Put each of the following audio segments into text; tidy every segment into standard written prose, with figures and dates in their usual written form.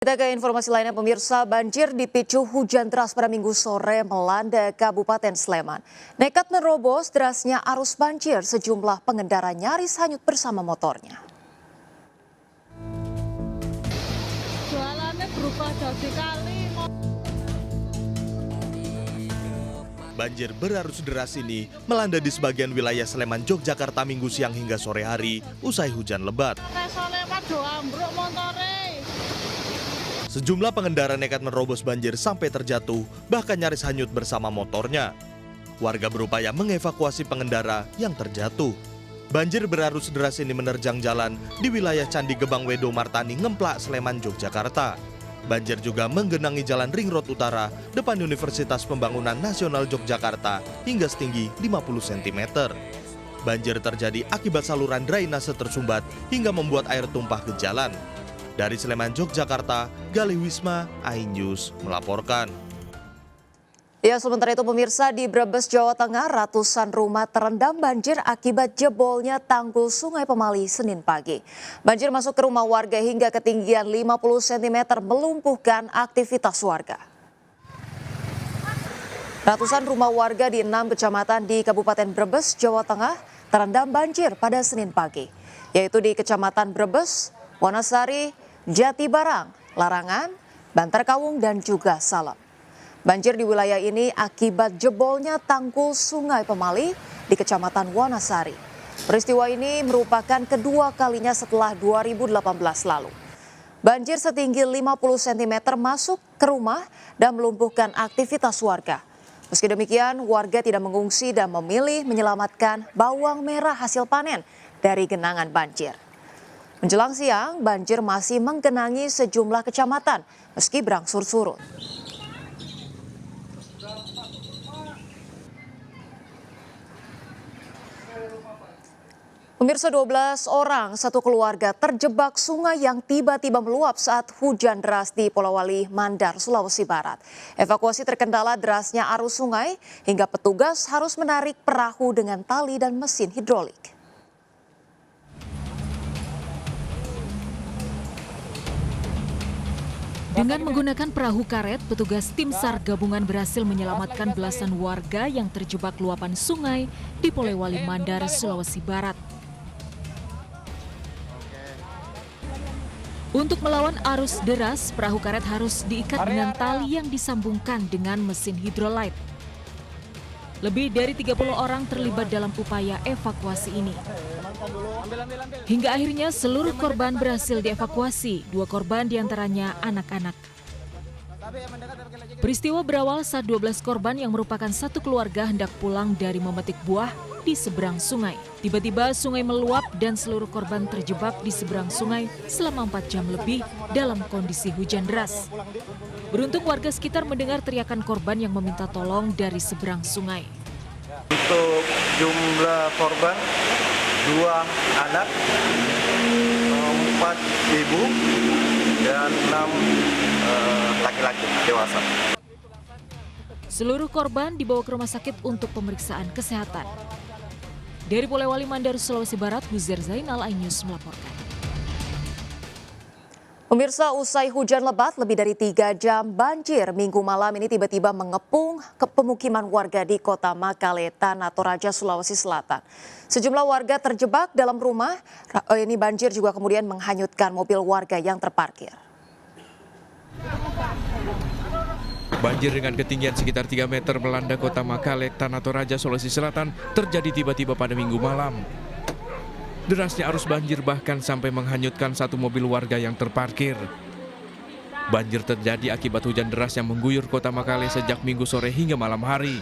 Kita ke informasi lainnya, pemirsa. Banjir dipicu hujan deras pada Minggu sore melanda Kabupaten Sleman. Nekat menerobos derasnya arus banjir, sejumlah pengendara nyaris hanyut bersama motornya. Jualannya berubah jadi kali. Banjir berarus deras ini melanda di sebagian wilayah Sleman, Yogyakarta Minggu siang hingga sore hari usai hujan lebat. Sejumlah pengendara nekat menerobos banjir sampai terjatuh, bahkan nyaris hanyut bersama motornya. Warga berupaya mengevakuasi pengendara yang terjatuh. Banjir berarus deras ini menerjang jalan di wilayah Candi Gebang Wedo Martani, Ngemplak, Sleman, Yogyakarta. Banjir juga menggenangi jalan Ring Road Utara depan Universitas Pembangunan Nasional Yogyakarta hingga setinggi 50 cm. Banjir terjadi akibat saluran drainase tersumbat hingga membuat air tumpah ke jalan. Dari Sleman, Yogyakarta, Galih Wisma, iNews melaporkan. Ya, sementara itu pemirsa, di Brebes, Jawa Tengah, ratusan rumah terendam banjir akibat jebolnya tanggul Sungai Pemali Senin pagi. Banjir masuk ke rumah warga hingga ketinggian 50 cm melumpuhkan aktivitas warga. Ratusan rumah warga di 6 kecamatan di Kabupaten Brebes, Jawa Tengah terendam banjir pada Senin pagi, yaitu di Kecamatan Brebes, Wanasari, Jatibarang, Larangan, Bantar Kawung, dan juga Salem. Banjir di wilayah ini akibat jebolnya tanggul Sungai Pemali di Kecamatan Wanasari. Peristiwa ini merupakan kedua kalinya setelah 2018 lalu. Banjir setinggi 50 cm masuk ke rumah dan melumpuhkan aktivitas warga. Meski demikian, warga tidak mengungsi dan memilih menyelamatkan bawang merah hasil panen dari genangan banjir. Menjelang siang, banjir masih menggenangi sejumlah kecamatan meski berangsur surut. Pemirsa, 12 orang satu keluarga terjebak sungai yang tiba-tiba meluap saat hujan deras di Polowali, Mandar, Sulawesi Barat. Evakuasi terkendala derasnya arus sungai hingga petugas harus menarik perahu dengan tali dan mesin hidrolik. Dengan menggunakan perahu karet, petugas tim SAR gabungan berhasil menyelamatkan belasan warga yang terjebak luapan sungai di Polewali Mandar, Sulawesi Barat. Untuk melawan arus deras, perahu karet harus diikat dengan tali yang disambungkan dengan mesin hidrolit. Lebih dari 30 orang terlibat dalam upaya evakuasi ini. Hingga akhirnya seluruh korban berhasil dievakuasi, 2 korban diantaranya anak-anak. Peristiwa berawal saat 12 korban yang merupakan satu keluarga hendak pulang dari memetik buah di seberang sungai. Tiba-tiba sungai meluap dan seluruh korban terjebak di seberang sungai selama 4 jam lebih dalam kondisi hujan deras. Beruntung warga sekitar mendengar teriakan korban yang meminta tolong dari seberang sungai. Untuk jumlah korban 2 anak, 4 ibu, dan 6 laki-laki dewasa. Seluruh korban dibawa ke rumah sakit untuk pemeriksaan kesehatan. Dari Polewali Mandar, Sulawesi Barat, Huzair Zainal, iNews melaporkan. Pemirsa, usai hujan lebat lebih dari 3 jam, banjir Minggu malam ini tiba-tiba mengepung ke pemukiman warga di Kota Makale, Tanah Toraja, Sulawesi Selatan. Sejumlah warga terjebak dalam rumah. Ini banjir juga kemudian menghanyutkan mobil warga yang terparkir. Banjir dengan ketinggian sekitar 3 meter melanda Kota Makale, Tanah Toraja, Sulawesi Selatan terjadi tiba-tiba pada Minggu malam. Derasnya arus banjir bahkan sampai menghanyutkan satu mobil warga yang terparkir. Banjir terjadi akibat hujan deras yang mengguyur Kota Makale sejak Minggu sore hingga malam hari.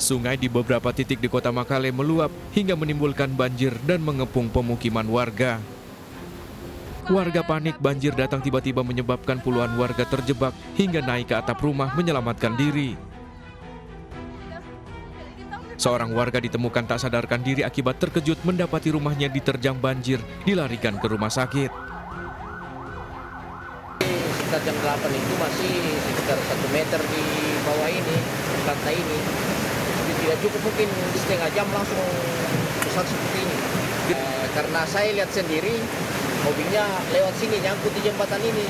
Sungai di beberapa titik di Kota Makale meluap hingga menimbulkan banjir dan mengepung pemukiman warga. Warga panik, banjir datang tiba-tiba menyebabkan puluhan warga terjebak hingga naik ke atap rumah menyelamatkan diri. Seorang warga ditemukan tak sadarkan diri akibat terkejut mendapati rumahnya diterjang banjir, dilarikan ke rumah sakit. Sekitar jam 8 itu masih sekitar 1 meter di bawah ini, lantai ini. Jadi tidak cukup mungkin setengah jam langsung besar seperti ini. Karena saya lihat sendiri mobilnya lewat sini nyangkut di jembatan ini.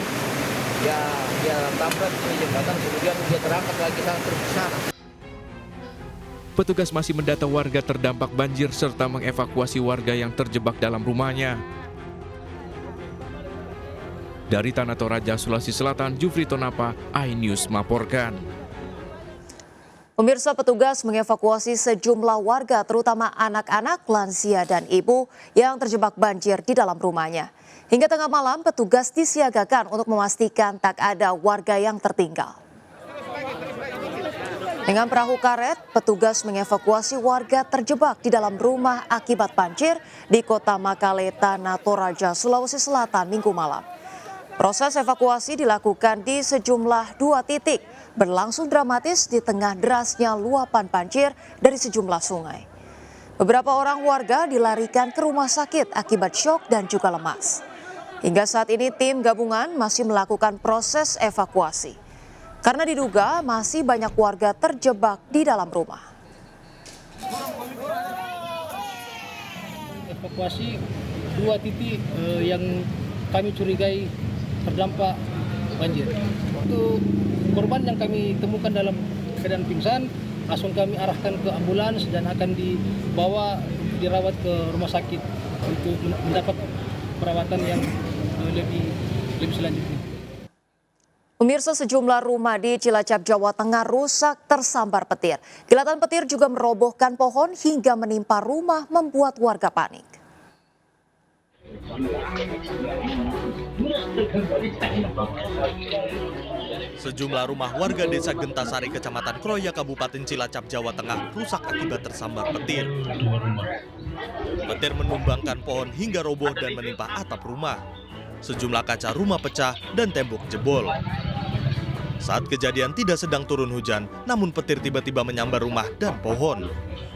Ya dia tabrak di jembatan, kemudian dia terangkat lagi terus ke sana. Petugas masih mendata warga terdampak banjir serta mengevakuasi warga yang terjebak dalam rumahnya. Dari Tanah Toraja, Sulawesi Selatan, Jufri Tonapa, iNews melaporkan. Pemirsa, petugas mengevakuasi sejumlah warga terutama anak-anak, lansia dan ibu yang terjebak banjir di dalam rumahnya. Hingga tengah malam petugas disiagakan untuk memastikan tak ada warga yang tertinggal. Dengan perahu karet, petugas mengevakuasi warga terjebak di dalam rumah akibat banjir di Kota Makale, Tanah Toraja, Sulawesi Selatan Minggu malam. Proses evakuasi dilakukan di sejumlah 2 titik, berlangsung dramatis di tengah derasnya luapan banjir dari sejumlah sungai. Beberapa orang warga dilarikan ke rumah sakit akibat syok dan juga lemas. Hingga saat ini tim gabungan masih melakukan proses evakuasi, karena diduga masih banyak warga terjebak di dalam rumah. Evakuasi 2 titik yang kami curigai terdampak banjir. Untuk korban yang kami temukan dalam keadaan pingsan, langsung kami arahkan ke ambulans dan akan dirawat ke rumah sakit untuk mendapat perawatan yang lebih selanjutnya. Pemirsa, sejumlah rumah di Cilacap, Jawa Tengah rusak tersambar petir. Kilatan petir juga merobohkan pohon hingga menimpa rumah, membuat warga panik. Sejumlah rumah warga desa Gentasari, Kecamatan Kroya, Kabupaten Cilacap, Jawa Tengah rusak akibat tersambar petir. Petir menumbangkan pohon hingga roboh dan menimpa atap rumah. Sejumlah kaca rumah pecah dan tembok jebol. Saat kejadian tidak sedang turun hujan, namun petir tiba-tiba menyambar rumah dan pohon.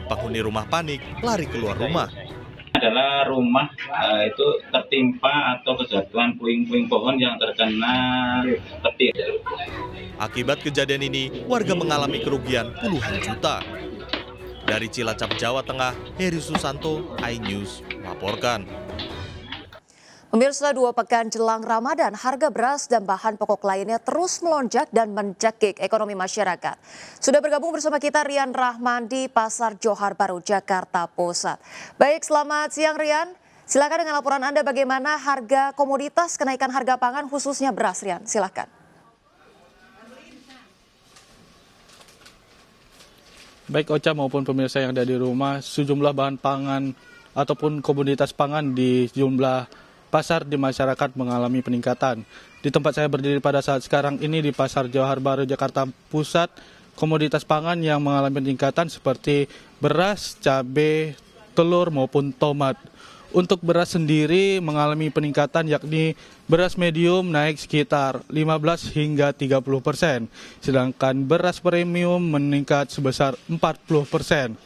Penghuni rumah panik, lari keluar rumah. Adalah rumah itu tertimpa atau kejatuhan puing-puing pohon yang terkena petir. Akibat kejadian ini, warga mengalami kerugian puluhan juta. Dari Cilacap, Jawa Tengah, Heri Susanto, iNews melaporkan. Pemirsa, 2 pekan jelang Ramadan, harga beras dan bahan pokok lainnya terus melonjak dan mencekik ekonomi masyarakat. Sudah bergabung bersama kita Rian Rahman di Pasar Johar Baru, Jakarta Pusat. Baik, selamat siang Rian. Silakan dengan laporan Anda bagaimana harga komoditas, kenaikan harga pangan khususnya beras, Rian. Silakan. Baik Ocha maupun pemirsa yang ada di rumah, sejumlah bahan pangan ataupun komoditas pangan di sejumlah pasar di masyarakat mengalami peningkatan. Di tempat saya berdiri pada saat sekarang ini di Pasar Johar Baru, Jakarta Pusat, komoditas pangan yang mengalami peningkatan seperti beras, cabai, telur maupun tomat. Untuk beras sendiri mengalami peningkatan yakni beras medium naik sekitar 15 hingga 30%, sedangkan beras premium meningkat sebesar 40%.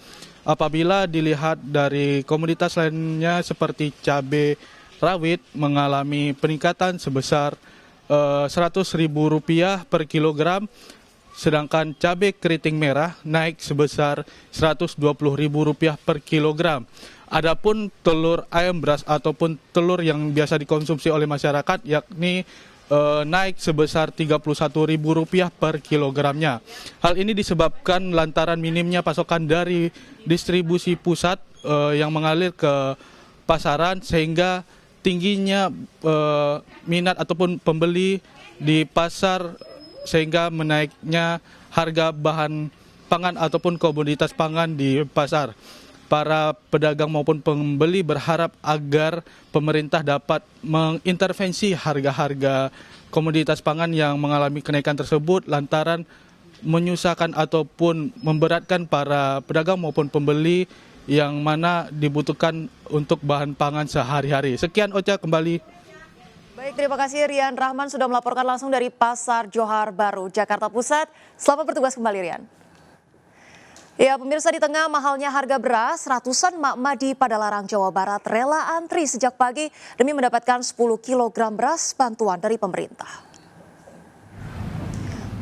Apabila dilihat dari komoditas lainnya seperti cabai rawit mengalami peningkatan sebesar Rp100.000 per kilogram, sedangkan cabai keriting merah naik sebesar Rp120.000 per kilogram. Adapun telur ayam beras ataupun telur yang biasa dikonsumsi oleh masyarakat yakni naik sebesar Rp31.000 per kilogramnya. Hal ini disebabkan lantaran minimnya pasokan dari distribusi pusat yang mengalir ke pasaran sehingga tingginya minat ataupun pembeli di pasar sehingga menaiknya harga bahan pangan ataupun komoditas pangan di pasar. Para pedagang maupun pembeli berharap agar pemerintah dapat mengintervensi harga-harga komoditas pangan yang mengalami kenaikan tersebut lantaran menyusahkan ataupun memberatkan para pedagang maupun pembeli yang mana dibutuhkan untuk bahan pangan sehari-hari. Sekian Ocha, kembali. Baik, terima kasih Rian Rahman sudah melaporkan langsung dari Pasar Johar Baru, Jakarta Pusat. Selamat bertugas kembali Rian. Ya, pemirsa, di tengah mahalnya harga beras, ratusan emak-emak di Padalarang, Jawa Barat rela antri sejak pagi demi mendapatkan 10 kg beras bantuan dari pemerintah.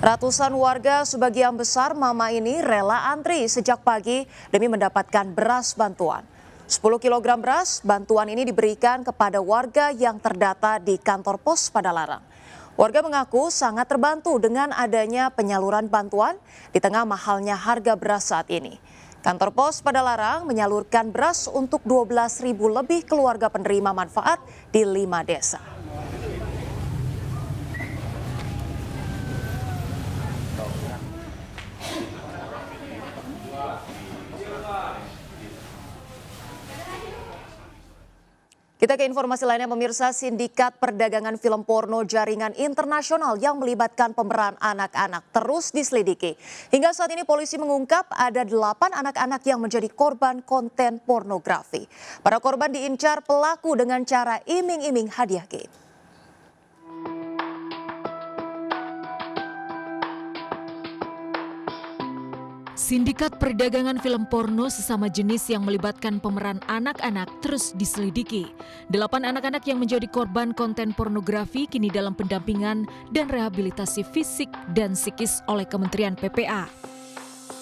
Ratusan warga sebagian besar mama ini rela antri sejak pagi demi mendapatkan beras bantuan. 10 kg beras, bantuan ini diberikan kepada warga yang terdata di kantor pos Padalarang. Warga mengaku sangat terbantu dengan adanya penyaluran bantuan di tengah mahalnya harga beras saat ini. Kantor pos Padalarang menyalurkan beras untuk 12.000 lebih keluarga penerima manfaat di 5 desa. Kita ke informasi lainnya, pemirsa. Sindikat perdagangan film porno jaringan internasional yang melibatkan pemeran anak-anak terus diselidiki. Hingga saat ini polisi mengungkap ada 8 anak-anak yang menjadi korban konten pornografi. Para korban diincar pelaku dengan cara iming-iming hadiah game. Sindikat perdagangan film porno sesama jenis yang melibatkan pemeran anak-anak terus diselidiki. 8 anak-anak yang menjadi korban konten pornografi kini dalam pendampingan dan rehabilitasi fisik dan psikis oleh Kementerian PPA.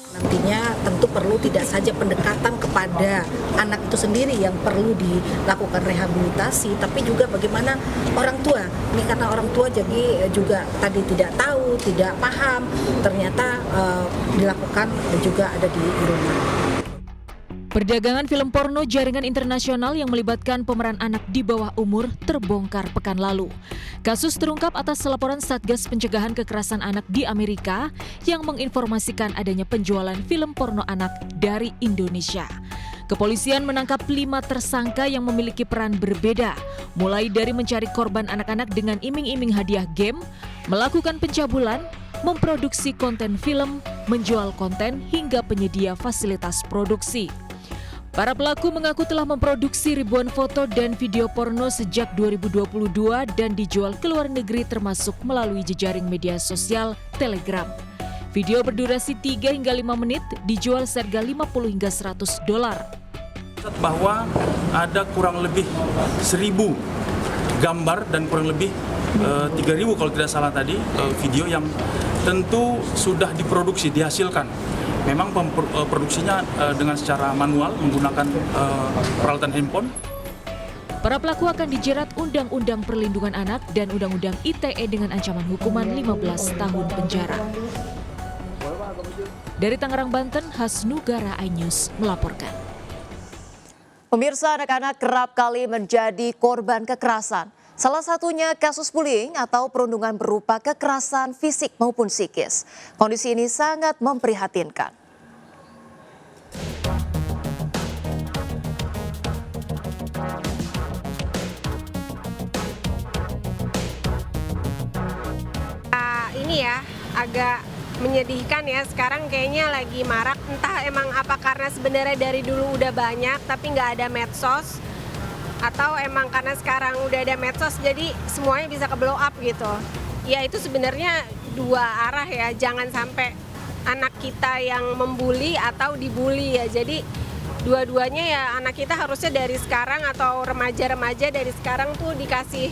Nantinya tentu perlu tidak saja pendekatan kepada anak itu sendiri yang perlu dilakukan rehabilitasi, tapi juga bagaimana orang tua. Ini karena orang tua jadi juga tadi tidak tahu, tidak paham, ternyata dilakukan dan juga ada di rumah. Perdagangan film porno jaringan internasional yang melibatkan pemeran anak di bawah umur terbongkar pekan lalu. Kasus terungkap atas laporan Satgas Pencegahan Kekerasan Anak di Amerika yang menginformasikan adanya penjualan film porno anak dari Indonesia. Kepolisian menangkap 5 tersangka yang memiliki peran berbeda, mulai dari mencari korban anak-anak dengan iming-iming hadiah game, melakukan pencabulan, memproduksi konten film, menjual konten, hingga penyedia fasilitas produksi. Para pelaku mengaku telah memproduksi ribuan foto dan video porno sejak 2022 dan dijual ke luar negeri termasuk melalui jejaring media sosial Telegram. Video berdurasi 3 hingga 5 menit dijual seharga $50 hingga $100. Bahwa ada kurang lebih 1.000 gambar dan kurang lebih 3.000 kalau tidak salah tadi video yang tentu sudah diproduksi, dihasilkan. Memang produksinya dengan secara manual menggunakan peralatan handphone. Para pelaku akan dijerat Undang-Undang Perlindungan Anak dan Undang-Undang ITE dengan ancaman hukuman 15 tahun penjara. Dari Tangerang, Banten, Hasnugara iNews melaporkan. Pemirsa, anak-anak kerap kali menjadi korban kekerasan. Salah satunya kasus bullying atau perundungan berupa kekerasan fisik maupun psikis. Kondisi ini sangat memprihatinkan. Ini ya agak menyedihkan ya, sekarang kayaknya lagi marak, entah emang apa karena sebenarnya dari dulu udah banyak tapi nggak ada medsos, atau emang karena sekarang udah ada medsos jadi semuanya bisa ke blow up gitu. Ya itu sebenarnya dua arah ya, jangan sampai anak kita yang membuli atau dibully ya. Jadi dua-duanya ya anak kita harusnya dari sekarang atau remaja-remaja dari sekarang tuh dikasih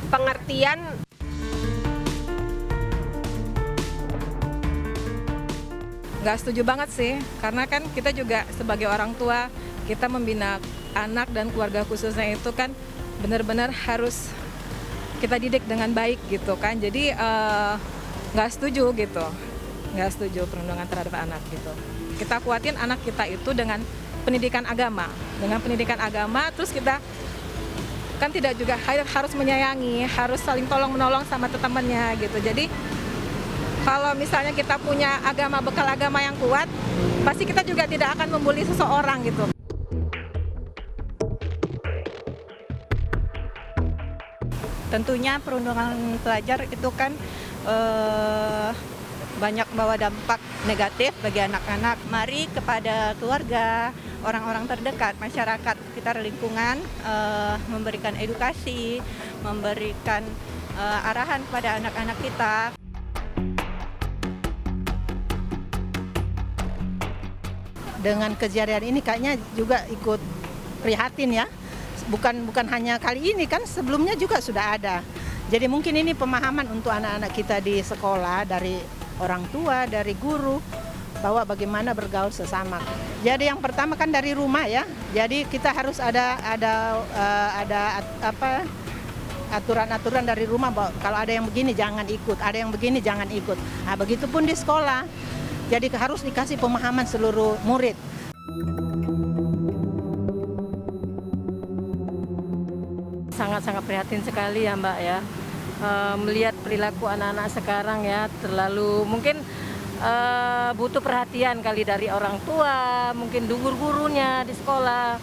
pengertian. Nggak setuju banget sih, karena kan kita juga sebagai orang tua, kita membina anak dan keluarga khususnya itu kan benar-benar harus kita didik dengan baik gitu kan. Jadi nggak setuju gitu, nggak setuju perundungan terhadap anak gitu. Kita kuatin anak kita itu dengan pendidikan agama, terus kita kan tidak juga harus menyayangi, harus saling tolong-menolong sama temannya gitu. Jadi kalau misalnya kita punya bekal agama yang kuat, pasti kita juga tidak akan membuli seseorang gitu. Tentunya perundungan pelajar itu kan banyak membawa dampak negatif bagi anak-anak. Mari kepada keluarga, orang-orang terdekat, masyarakat sekitar lingkungan, memberikan edukasi, memberikan arahan kepada anak-anak kita. Dengan kejadian ini kayaknya juga ikut prihatin ya. Bukan hanya kali ini kan, sebelumnya juga sudah ada. Jadi mungkin ini pemahaman untuk anak-anak kita di sekolah, dari orang tua, dari guru, bahwa bagaimana bergaul sesama. Jadi yang pertama kan dari rumah ya. Jadi kita harus ada aturan-aturan dari rumah bahwa kalau ada yang begini jangan ikut, ada yang begini jangan ikut. Nah, begitupun di sekolah. Jadi harus dikasih pemahaman seluruh murid. Sangat-sangat prihatin sekali ya Mbak ya. Melihat perilaku anak-anak sekarang ya terlalu mungkin butuh perhatian kali dari orang tua, mungkin gurunya di sekolah,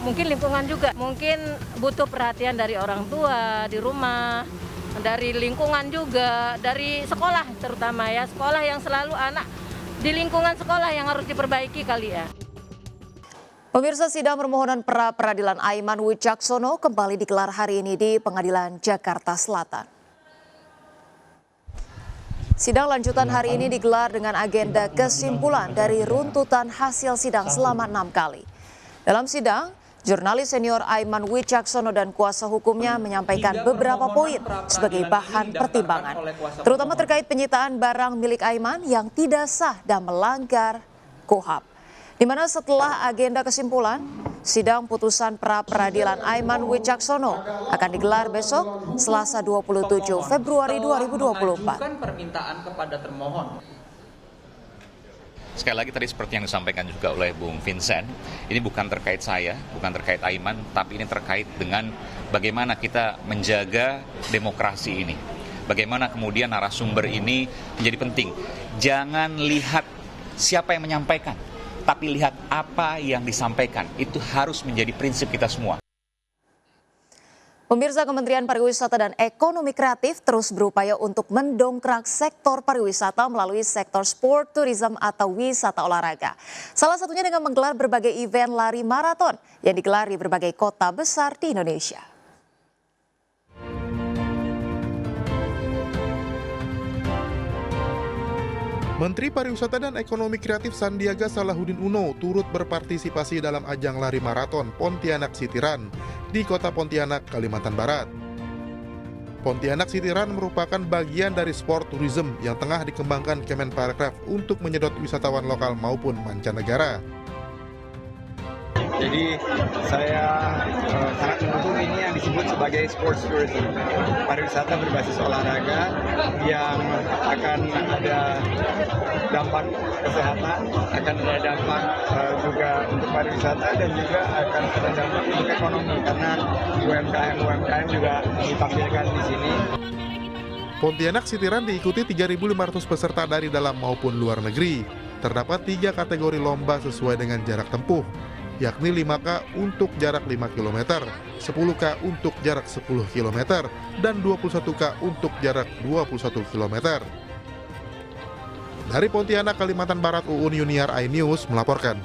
mungkin lingkungan juga, mungkin butuh perhatian dari orang tua di rumah, dari lingkungan juga, dari sekolah terutama ya, sekolah yang selalu anak di lingkungan sekolah yang harus diperbaiki kali ya. Pemirsa, sidang permohonan pra-peradilan Aiman Wicaksono kembali digelar hari ini di Pengadilan Jakarta Selatan. Sidang lanjutan hari ini digelar dengan agenda kesimpulan dari runtutan hasil sidang selama 6 kali. Dalam sidang, jurnalis senior Aiman Wicaksono dan kuasa hukumnya menyampaikan beberapa poin sebagai bahan pertimbangan, terutama terkait penyitaan barang milik Aiman yang tidak sah dan melanggar KUHAP. Di mana setelah agenda kesimpulan, sidang putusan pra-peradilan Aiman Wicaksono akan digelar besok Selasa 27 Februari 2024. Bukan permintaan kepada termohon. Sekali lagi tadi seperti yang disampaikan juga oleh Bung Vincent, ini bukan terkait saya, bukan terkait Aiman, tapi ini terkait dengan bagaimana kita menjaga demokrasi ini. Bagaimana kemudian narasumber ini menjadi penting. Jangan lihat siapa yang menyampaikan, tapi lihat apa yang disampaikan. Itu harus menjadi prinsip kita semua. Pemirsa, Kementerian Pariwisata dan Ekonomi Kreatif terus berupaya untuk mendongkrak sektor pariwisata melalui sektor sport, tourism atau wisata olahraga. Salah satunya dengan menggelar berbagai event lari maraton yang digelar di berbagai kota besar di Indonesia. Menteri Pariwisata dan Ekonomi Kreatif Sandiaga Salahuddin Uno turut berpartisipasi dalam ajang lari maraton Pontianak City Run di kota Pontianak, Kalimantan Barat. Pontianak City Run merupakan bagian dari sport tourism yang tengah dikembangkan Kemenparekraf untuk menyedot wisatawan lokal maupun mancanegara. Jadi saya sangat mendukung ini yang disebut sebagai sports tourism, pariwisata berbasis olahraga yang akan ada dampak kesehatan, akan ada dampak juga untuk pariwisata dan juga akan ada dampak untuk ekonomi karena UMKM juga ditampilkan di sini. Pontianak City Run diikuti 3.500 peserta dari dalam maupun luar negeri. Terdapat 3 kategori lomba sesuai dengan jarak tempuh, yakni 5K untuk jarak 5 km, 10K untuk jarak 10 km, dan 21K untuk jarak 21 km. Dari Pontianak, Kalimantan Barat, Uun Yuniar iNews melaporkan.